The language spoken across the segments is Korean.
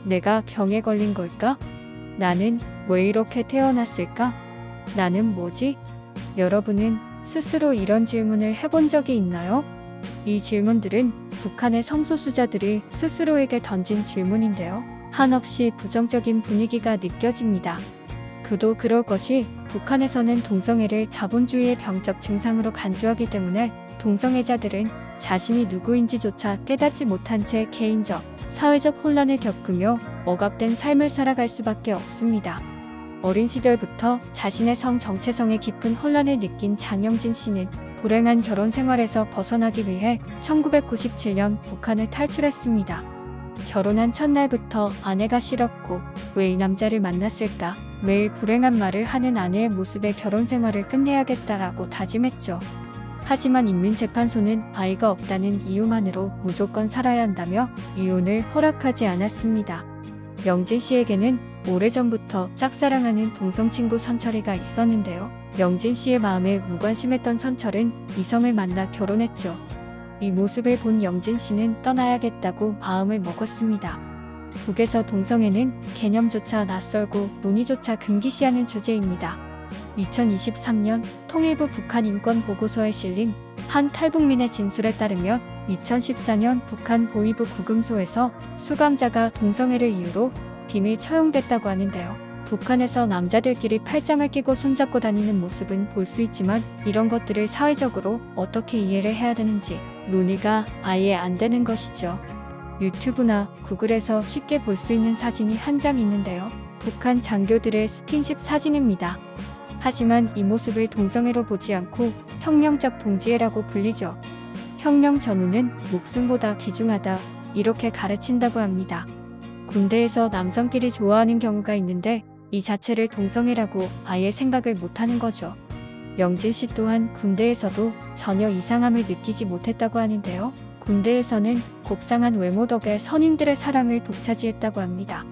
내가 병에 걸린 걸까? 나는 왜 이렇게 태어났을까? 나는 뭐지? 여러분은 스스로 이런 질문을 해본 적이 있나요? 이 질문들은 북한의 성소수자들이 스스로에게 던진 질문인데요. 한없이 부정적인 분위기가 느껴집니다. 그도 그럴 것이 북한에서는 동성애를 자본주의의 병적 증상으로 간주하기 때문에 동성애자들은 자신이 누구인지조차 깨닫지 못한 채 개인적, 사회적 혼란을 겪으며 억압된 삶을 살아갈 수밖에 없습니다. 어린 시절부터 자신의 성 정체성에 깊은 혼란을 느낀 장영진 씨는 불행한 결혼 생활에서 벗어나기 위해 1997년 북한을 탈출했습니다. 결혼한 첫날부터 아내가 싫었고 왜 이 남자를 만났을까? 매일 불행한 말을 하는 아내의 모습에 결혼 생활을 끝내야겠다라고 다짐했죠. 하지만 인민재판소는 아이가 없다는 이유만으로 무조건 살아야 한다며 이혼을 허락하지 않았습니다. 영진 씨에게는 오래전부터 짝사랑하는 동성친구 선철이가 있었는데요. 영진 씨의 마음에 무관심했던 선철은 이성을 만나 결혼했죠. 이 모습을 본 영진 씨는 떠나야겠다고 마음을 먹었습니다. 북에서 동성애는 개념조차 낯설고 논의조차 금기시하는 주제입니다. 2023년 통일부 북한 인권 보고서에 실린 한 탈북민의 진술에 따르면 2014년 북한 보위부 구금소에서 수감자가 동성애를 이유로 비밀 처형됐다고 하는데요. 북한에서 남자들끼리 팔짱을 끼고 손잡고 다니는 모습은 볼 수 있지만 이런 것들을 사회적으로 어떻게 이해를 해야 되는지 논의가 아예 안 되는 것이죠. 유튜브나 구글에서 쉽게 볼 수 있는 사진이 한 장 있는데요. 북한 장교들의 스킨십 사진입니다. 하지만 이 모습을 동성애로 보지 않고 혁명적 동지애라고 불리죠. 혁명 전후는 목숨보다 귀중하다 이렇게 가르친다고 합니다. 군대에서 남성끼리 좋아하는 경우가 있는데 이 자체를 동성애라고 아예 생각을 못하는 거죠. 영진 씨 또한 군대에서도 전혀 이상함을 느끼지 못했다고 하는데요. 군대에서는 곱상한 외모 덕에 선임들의 사랑을 독차지했다고 합니다.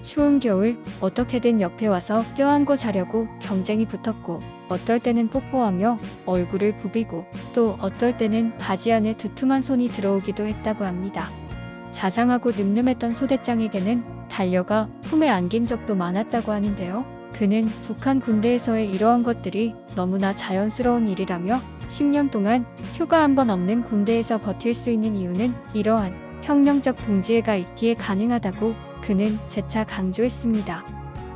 추운 겨울 어떻게든 옆에 와서 껴안고 자려고 경쟁이 붙었고 어떨 때는 뽀뽀하며 얼굴을 부비고 또 어떨 때는 바지 안에 두툼한 손이 들어오기도 했다고 합니다. 자상하고 늠름했던 소대장에게는 달려가 품에 안긴 적도 많았다고 하는데요. 그는 북한 군대에서의 이러한 것들이 너무나 자연스러운 일이라며 10년 동안 휴가 한 번 없는 군대에서 버틸 수 있는 이유는 이러한 혁명적 동지애가 있기에 가능하다고 그는 재차 강조했습니다.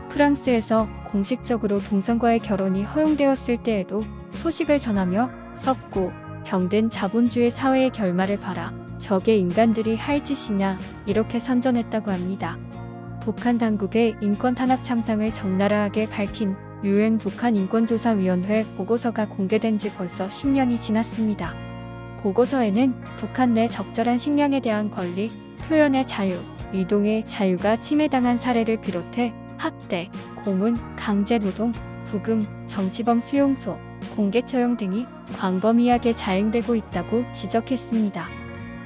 프랑스에서 공식적으로 동성과의 결혼이 허용되었을 때에도 소식을 전하며 썩고 병든 자본주의 사회의 결말을 봐라. 저게 인간들이 할 짓이냐 이렇게 선전했다고 합니다. 북한 당국의 인권 탄압 참상을 적나라하게 밝힌 UN 북한인권조사위원회 보고서가 공개된 지 벌써 10년이 지났습니다. 보고서에는 북한 내 적절한 식량에 대한 권리, 표현의 자유, 이동의 자유가 침해당한 사례를 비롯해 학대, 고문, 강제노동, 구금, 정치범 수용소, 공개처형 등이 광범위하게 자행되고 있다고 지적했습니다.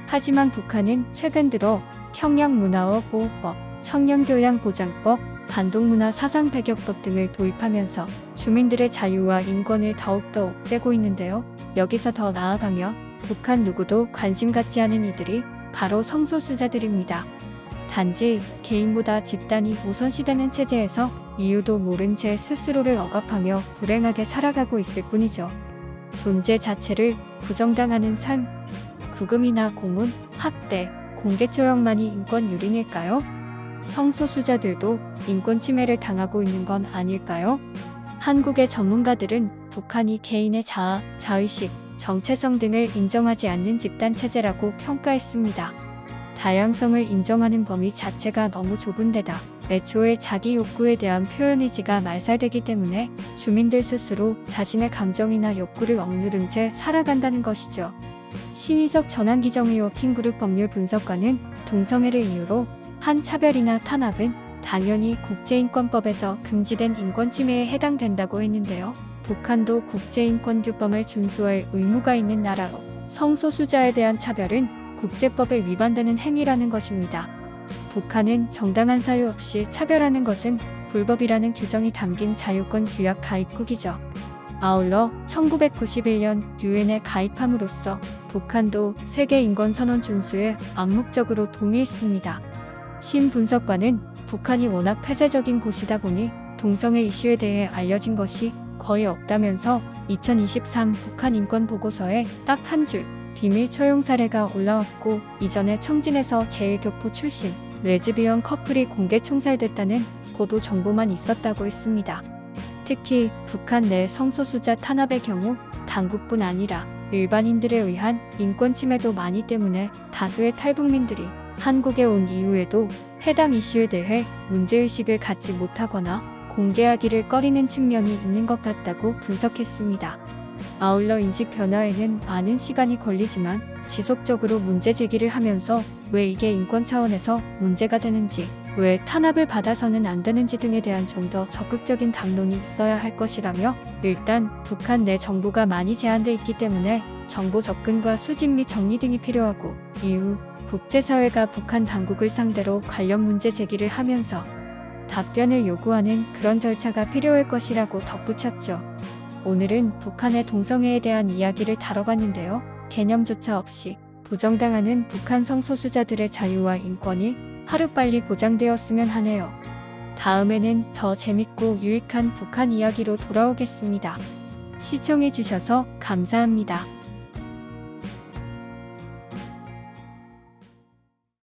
하지만 북한은 최근 들어 혁명문화어 보호법, 청년교양보장법, 반동문화 사상배격법 등을 도입하면서 주민들의 자유와 인권을 더욱더 억제고 있는데요. 여기서 더 나아가며 북한 누구도 관심 갖지 않은 이들이 바로 성소수자들입니다. 단지 개인보다 집단이 우선시되는 체제에서 이유도 모른 채 스스로를 억압하며 불행하게 살아가고 있을 뿐이죠. 존재 자체를 부정당하는 삶, 구금이나 고문, 학대, 공개처형만이 인권 유린일까요? 성소수자들도 인권 침해를 당하고 있는 건 아닐까요? 한국의 전문가들은 북한이 개인의 자아, 자의식, 정체성 등을 인정하지 않는 집단체제라고 평가했습니다. 다양성을 인정하는 범위 자체가 너무 좁은 데다 애초에 자기 욕구에 대한 표현의지가 말살되기 때문에 주민들 스스로 자신의 감정이나 욕구를 억누른 채 살아간다는 것이죠. 신희석 전환기정의 워킹그룹 법률 분석가는 동성애를 이유로 한 차별이나 탄압은 당연히 국제인권법에서 금지된 인권침해에 해당된다고 했는데요. 북한도 국제인권규범을 준수할 의무가 있는 나라로 성소수자에 대한 차별은 국제법에 위반되는 행위라는 것입니다. 북한은 정당한 사유 없이 차별하는 것은 불법이라는 규정이 담긴 자유권 규약 가입국이죠. 아울러 1991년 유엔에 가입함으로써 북한도 세계인권선언 준수에 암묵적으로 동의했습니다. 신 분석관은 북한이 워낙 폐쇄적인 곳이다 보니 동성애 이슈에 대해 알려진 것이 거의 없다면서 2023 북한 인권 보고서에 딱 한 줄 비밀 처용 사례가 올라왔고, 이전에 청진에서 제1교포 출신 레즈비언 커플이 공개 총살됐다는 보도 정보만 있었다고 했습니다. 특히 북한 내 성소수자 탄압의 경우 당국뿐 아니라 일반인들에 의한 인권 침해도 많이 때문에 다수의 탈북민들이 한국에 온 이후에도 해당 이슈에 대해 문제의식을 갖지 못하거나 공개하기를 꺼리는 측면이 있는 것 같다고 분석했습니다. 아울러 인식 변화에는 많은 시간이 걸리지만 지속적으로 문제 제기를 하면서 왜 이게 인권 차원에서 문제가 되는지, 왜 탄압을 받아서는 안 되는지 등에 대한 좀 더 적극적인 담론이 있어야 할 것이라며, 일단 북한 내 정보가 많이 제한돼 있기 때문에 정보 접근과 수집 및 정리 등이 필요하고, 이후 국제사회가 북한 당국을 상대로 관련 문제 제기를 하면서 답변을 요구하는 그런 절차가 필요할 것이라고 덧붙였죠. 오늘은 북한의 동성애에 대한 이야기를 다뤄봤는데요. 개념조차 없이 부정당하는 북한 성소수자들의 자유와 인권이 하루빨리 보장되었으면 하네요. 다음에는 더 재밌고 유익한 북한 이야기로 돌아오겠습니다. 시청해주셔서 감사합니다.